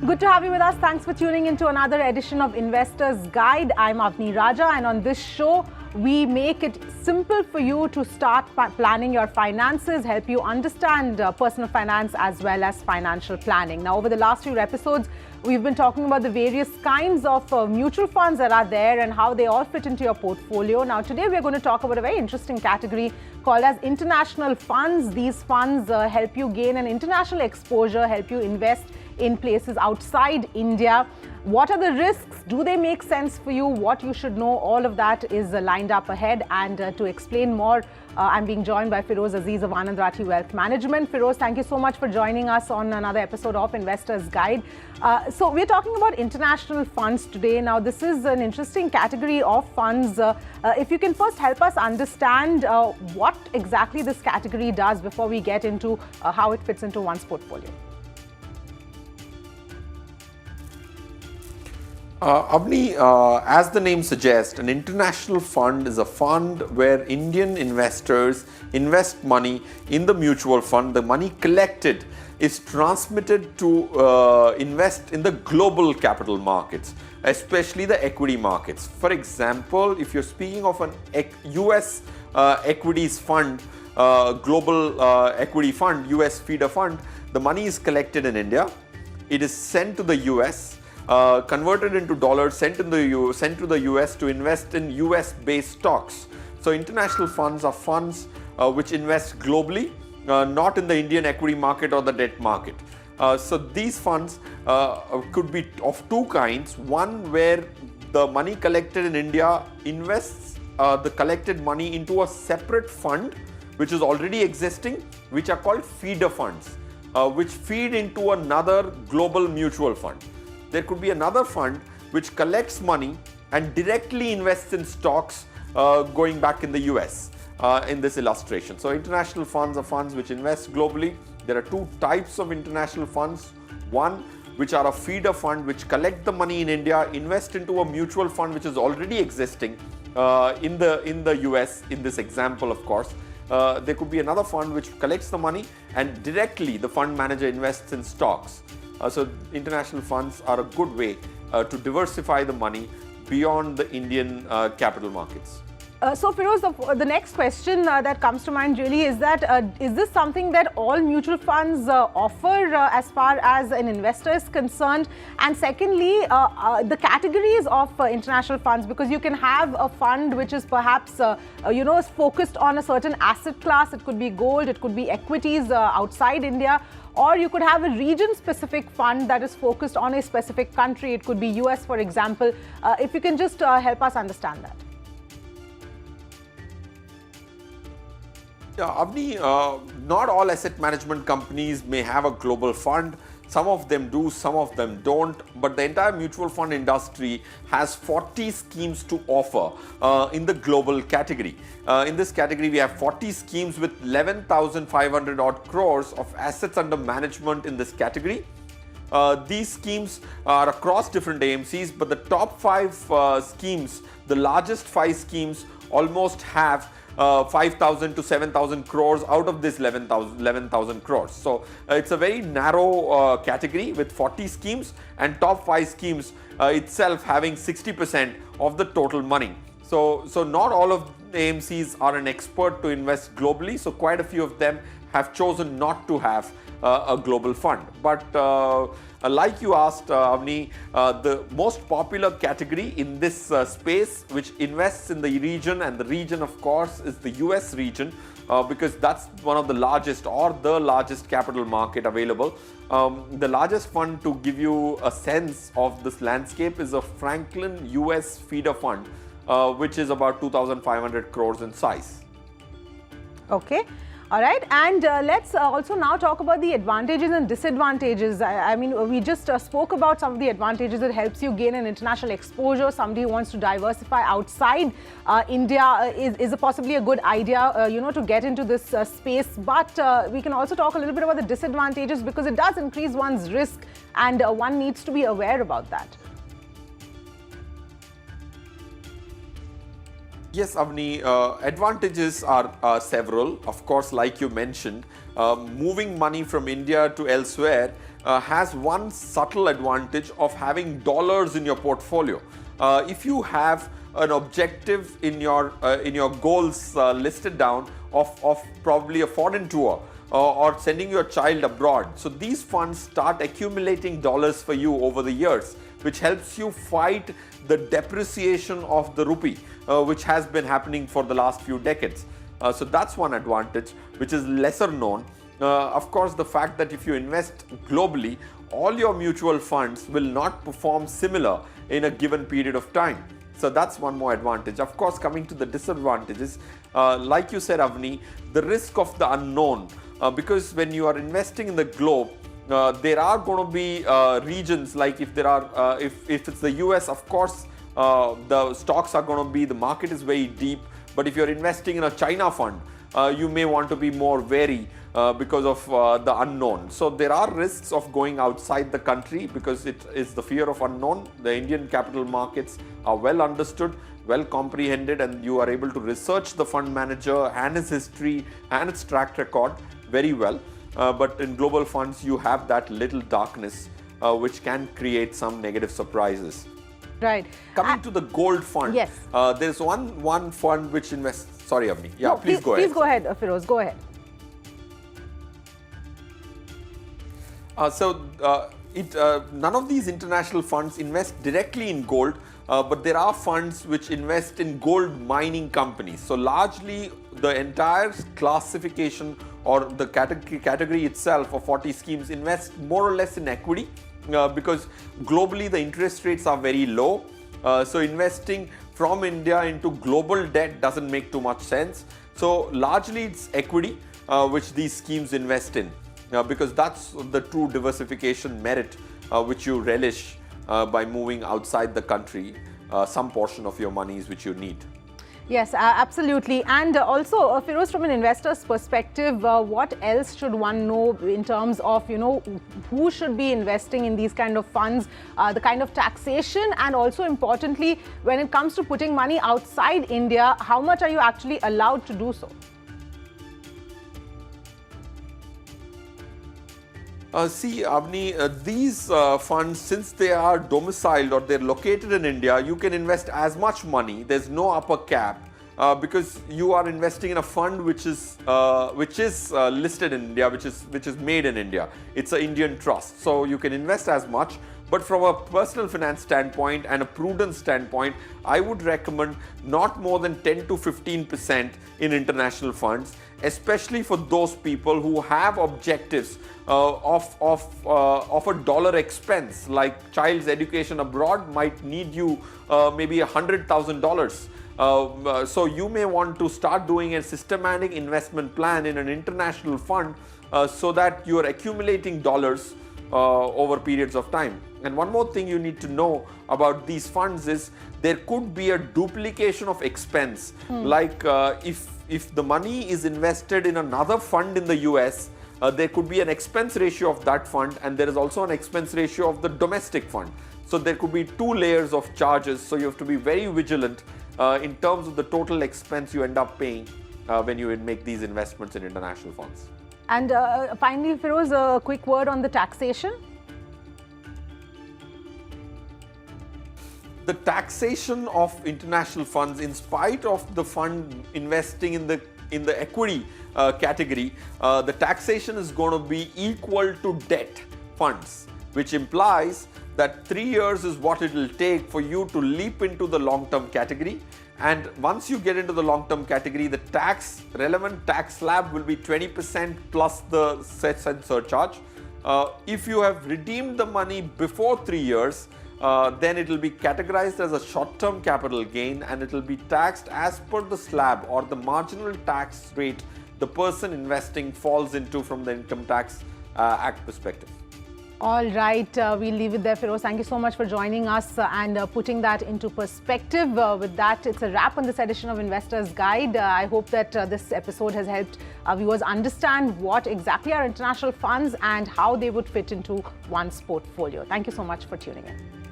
Good to have you with us. Thanks for tuning into another edition of Investor's Guide. I'm Avni Raja, and on this show, we make it simple for you to start planning your finances, help you understand personal finance as well as financial planning. Now, over the last few episodes, we've been talking about the various kinds of mutual funds that are there and how they all fit into your portfolio. Now, today we're going to talk about a very interesting category called as international funds. These funds help you gain an international exposure, help you invest in places outside India. What are the risks? Do they make sense for you? What you should know, all of that is lined up ahead. And to explain more, I'm being joined by Feroze Azeez of Anand Rathi Wealth Management. Feroze, thank you so much for joining us on another episode of Investor's Guide. So we're talking about international funds today. Now, this is an interesting category of funds. If you can first help us understand what exactly this category does before we get into how it fits into one's portfolio. Avni, as the name suggests, an international fund is a fund where Indian investors invest money in the mutual fund. The money collected is transmitted to invest in the global capital markets, especially the equity markets. For example, if you're speaking of an US equities fund, global equity fund, US feeder fund, the money is collected in India. It is sent to the US. Converted into dollars, sent to the US to invest in US-based stocks. So international funds are funds which invest globally, not in the Indian equity market or the debt market. So these funds could be of two kinds. One where the money collected in India invests the collected money into a separate fund which is already existing, which are called feeder funds, which feed into another global mutual fund. There could be another fund which collects money and directly invests in stocks going back in the US in this illustration. So international funds are funds which invest globally. There are two types of international funds. One, which are a feeder fund which collect the money in India, invest into a mutual fund which is already existing in the US, in this example, of course. There could be another fund which collects the money and directly the fund manager invests in stocks. So international funds are a good way to diversify the money beyond the Indian capital markets. So Feroze, the next question that comes to mind really is that is this something that all mutual funds offer as far as an investor is concerned? And secondly, the categories of international funds, because you can have a fund which is perhaps is focused on a certain asset class. It could be gold, it could be equities outside India. Or you could have a region-specific fund that is focused on a specific country. It could be US, for example. If you can just help us understand that. Yeah, Avni, not all asset management companies may have a global fund. Some of them do, some of them don't. But the entire mutual fund industry has 40 schemes to offer in the global category. In this category, we have 40 schemes with 11,500 odd crores of assets under management in this category. These schemes are across different AMCs, but the top 5 schemes, the largest 5 schemes, almost have 5,000 to 7,000 crores out of this 11,000 crores. So it's a very narrow category with 40 schemes and top 5 schemes itself having 60% of the total money. So not all of the AMCs are an expert to invest globally. So quite a few of them have chosen not to have a global fund. But like you asked, Avni, the most popular category in this space which invests in the region, and the region of course is the US region, because that's one of the largest or the largest capital market available. The largest fund, to give you a sense of this landscape, is a Franklin US feeder fund, which is about 2,500 crores in size. Okay. All right, and let's also now talk about the advantages and disadvantages. I mean, we just spoke about some of the advantages. It helps you gain an international exposure. Somebody who wants to diversify outside India is possibly a good idea, to get into this space. But we can also talk a little bit about the disadvantages, because it does increase one's risk, and one needs to be aware about that. Yes, Avni, advantages are several. Of course, like you mentioned, moving money from India to elsewhere has one subtle advantage of having dollars in your portfolio. If you have an objective in your goals listed down of probably a foreign tour or sending your child abroad, so these funds start accumulating dollars for you over the years, which helps you fight the depreciation of the rupee, which has been happening for the last few decades. So that's one advantage which is lesser known. Of course, the fact that if you invest globally, all your mutual funds will not perform similar in a given period of time. So that's one more advantage. Of course, coming to the disadvantages, like you said, Avni, the risk of the unknown, because when you are investing in the globe, there are going to be regions like if it's the US, of course, the stocks are going to be, the market is very deep. But if you're investing in a China fund, you may want to be more wary because of the unknown. So there are risks of going outside the country because it is the fear of unknown. The Indian capital markets are well understood, well comprehended, and you are able to research the fund manager and his history and its track record very well. But in global funds, you have that little darkness which can create some negative surprises. Right. Coming to the gold fund, yes. There's one fund which invests. Sorry, Avni. Yeah, no, please go ahead. Please go ahead, Feroze. Go ahead. None of these international funds invest directly in gold, but there are funds which invest in gold mining companies. So largely the entire classification or the category itself of 40 schemes invest more or less in equity because globally the interest rates are very low. So investing from India into global debt doesn't make too much sense. So largely it's equity which these schemes invest in. Because that's the true diversification merit which you relish by moving outside the country, some portion of your monies which you need. Yes, absolutely. And also, Feroze, from an investor's perspective, what else should one know in terms of, who should be investing in these kind of funds, the kind of taxation, and also importantly, when it comes to putting money outside India, how much are you actually allowed to do so? See, Avni, these funds, since they are domiciled or they're located in India, you can invest as much money. There's no upper cap because you are investing in a fund which is listed in India, which is made in India. It's an Indian trust, so you can invest as much. But from a personal finance standpoint and a prudence standpoint, I would recommend not more than 10 to 15% in international funds, especially for those people who have objectives of a dollar expense, like child's education abroad might need you maybe $100,000. So you may want to start doing a systematic investment plan in an international fund so that you are accumulating dollars over periods of time. And one more thing you need to know about these funds is there could be a duplication of expense. Like if the money is invested in another fund in the US, there could be an expense ratio of that fund, and there is also an expense ratio of the domestic fund. So there could be two layers of charges. So you have to be very vigilant in terms of the total expense you end up paying when you make these investments in international funds. And finally, Feroze, a quick word on the taxation. The taxation of international funds, in spite of the fund investing in the equity category, the taxation is going to be equal to debt funds, which implies that 3 years is what it will take for you to leap into the long-term category. And once you get into the long-term category, the relevant tax slab will be 20% plus the cess and surcharge. If you have redeemed the money before 3 years, then it will be categorized as a short-term capital gain, and it will be taxed as per the slab or the marginal tax rate the person investing falls into from the Income Tax Act perspective. All right, we'll leave it there, Feroze. Thank you so much for joining us and putting that into perspective. With that, it's a wrap on this edition of Investor's Guide. I hope that this episode has helped our viewers understand what exactly are international funds and how they would fit into one's portfolio. Thank you so much for tuning in.